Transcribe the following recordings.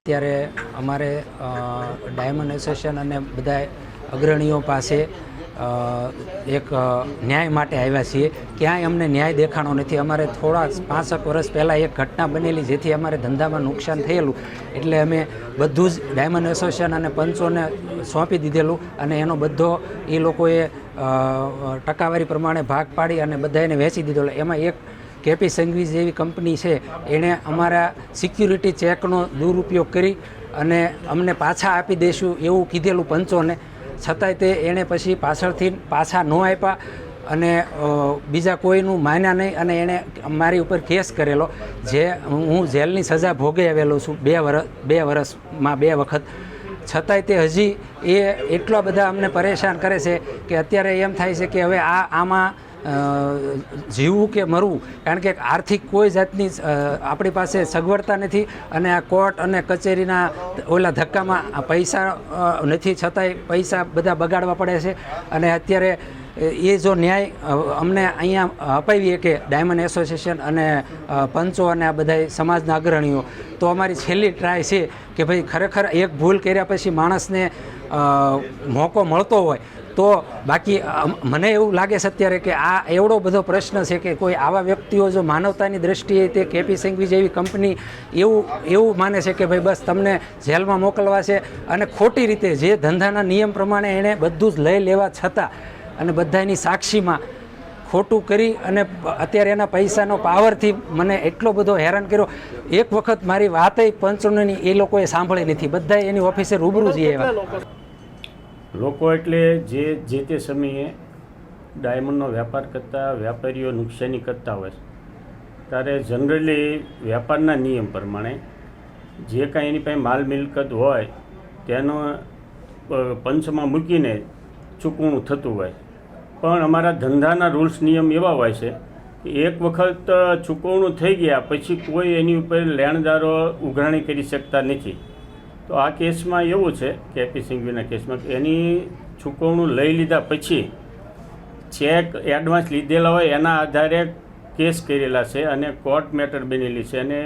અત્યારે અમારે diamond association અને બધા અગ્રણીઓ પાસે એક ન્યાય માટે આવ્યા છીએ. ક્યાંય અમને ન્યાય દેખાણો નથી. અમારે થોડા 5 વર્ષ પહેલાં એક ઘટના બનેલી જેથી અમારે ધંધામાં નુકસાન થયેલું, એટલે અમે બધું જ ડાયમંડ એસોસિએશન અને પંચોને સોંપી દીધેલું અને એનો બધો એ લોકોએ ટકાવારી પ્રમાણે ભાગ પાડી અને બધાને વેચી દીધેલો. એમાં એક કેપી સંઘવી જેવી કંપની છે, એણે અમારા સિક્યુરિટી ચેકનો દુરુપયોગ કરી અને અમને પાછા આપી દઈશું એવું કીધેલું પંચોને, છતાંય તે એણે પછી પાછળથી પાછા ન આપ્યા અને બીજા કોઈનું માન્યા નહીં અને એણે મારી ઉપર કેસ કરેલો, જે હું જેલની સજા ભોગવી આવેલો છું 2 વર્ષમાં 2 વખત. છતાંય તે હજી એટલા બધા અમને પરેશાન કરે છે કે અત્યારે એમ થાય છે કે હવે આમાં જીવવું કે મરવું, કારણ કે આર્થિક કોઈ જાતની આપણી પાસે સગવડતા નથી અને આ કોર્ટ અને કચેરીના ઓલા ધક્કામાં પૈસા નથી, છતાંય પૈસા બધા બગાડવા પડે છે. અને અત્યારે એ જો ન્યાય અમને અહીંયા અપાવીએ કે ડાયમંડ એસોસિએશન અને પંચો અને આ બધા સમાજના અગ્રણીઓ, તો અમારી છેલ્લી ટ્રાય છે કે ભાઈ ખરેખર એક ભૂલ કર્યા પછી માણસને મોકો મળતો હોય તો. બાકી મને એવું લાગે છે અત્યારે કે આ એવડો બધો પ્રશ્ન છે કે કોઈ આવા વ્યક્તિઓ જો માનવતાની દ્રષ્ટિએ તે કેપી સંઘવી જેવી કંપની એવું માને છે કે ભાઈ બસ તમને જેલમાં મોકલવા છે, અને ખોટી રીતે જે ધંધાના નિયમ પ્રમાણે એણે બધું જ લઈ લેવા છતાં અને બધાની સાક્ષીમાં ખોટું કરી અને અત્યારે એના પૈસાનો પાવરથી મને એટલો બધો હેરાન કર્યો. એક વખત મારી વાતય પંચોની એ લોકોએ સાંભળી નથી, બધા એની ઓફિસે રૂબરૂ જઈએ એવા લોકો. એટલે જે તે સમયે ડાયમંડનો વેપાર કરતા વેપારીઓ નુકસાની કરતા હોય ત્યારે જનરલી વેપારના નિયમ પ્રમાણે જે કાંઈ એની પાસે માલ મિલકત હોય તેનો પંચમાં મૂકીને ચૂકવણું થતું હોય. પણ અમારા ધંધાના રૂલ્સ નિયમ એવા હોય છે કે એક વખત ચૂકવણું થઈ ગયા પછી કોઈ એની ઉપર લેણદારો ઉઘરાણી કરી શકતા નથી. તો આ કેસમાં એવું છે કેપી સંઘવીના કેસમાં કે એની ચૂકવણું લઈ લીધા પછી ચેક એડવાન્સ લીધેલા હોય એના આધારે કેસ કરેલા છે અને કોર્ટ મેટર બનેલી છે અને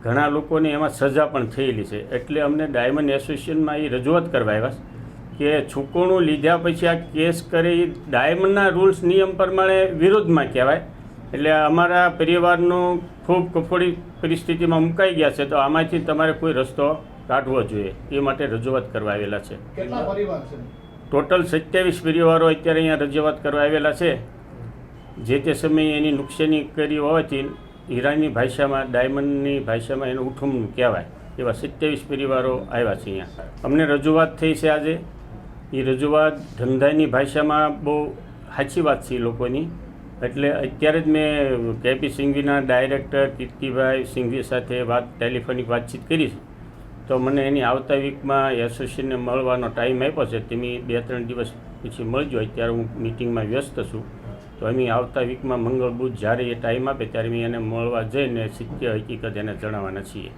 ઘણા લોકોને એમાં સજા પણ થયેલી છે. એટલે અમને ડાયમંડ એસોસિએશનમાં એ રજૂઆત કરવા આવ્યા કે ચૂકવણું લીધા પછી આ કેસ કરે એ ડાયમંડના રૂલ્સ નિયમ પ્રમાણે વિરોધમાં કહેવાય. એટલે અમારા પરિવારનું ખૂબ કફોડી પરિસ્થિતિમાં મુકાઈ ગયા છે, તો આમાંથી તમારે કોઈ રસ્તો કાઢવો જોઈએ એ માટે રજૂઆત કરવા આવેલા છે. ટોટલ 27 પરિવારો અત્યારે અહીંયા રજૂઆત કરવા આવેલા છે. જે તે સમયે એની નુકસાની કરી હોવાથી હીરાની ભાષામાં ડાયમંડની ભાષામાં એનું ઉઠુમણું કહેવાય એવા 27 પરિવારો આવ્યા છે અહીંયા. અમને રજૂઆત થઈ છે આજે. એ રજૂઆત ધંધાની ભાષામાં બહુ સાચી વાત છે એ લોકોની. એટલે અત્યારે જ મેં કેપી સંઘવીના ડાયરેક્ટર કીર્તિભાઈ સંઘવી સાથે ટેલિફોનિક વાતચીત કરી છે. તો મને એની આવતા વીકમાં એસોસિએશનને મળવાનો ટાઈમ આપ્યો છે. તમે 2-3 દિવસ પછી મળજો. અત્યારે હું મિટિંગમાં વ્યસ્ત છું. તો અમે આવતા વીકમાં મંગળ બુધ જ્યારે એ ટાઈમ આપે ત્યારે અમે એને મળવા જઈને સત્ય હકીકત એને જણાવવાના છીએ.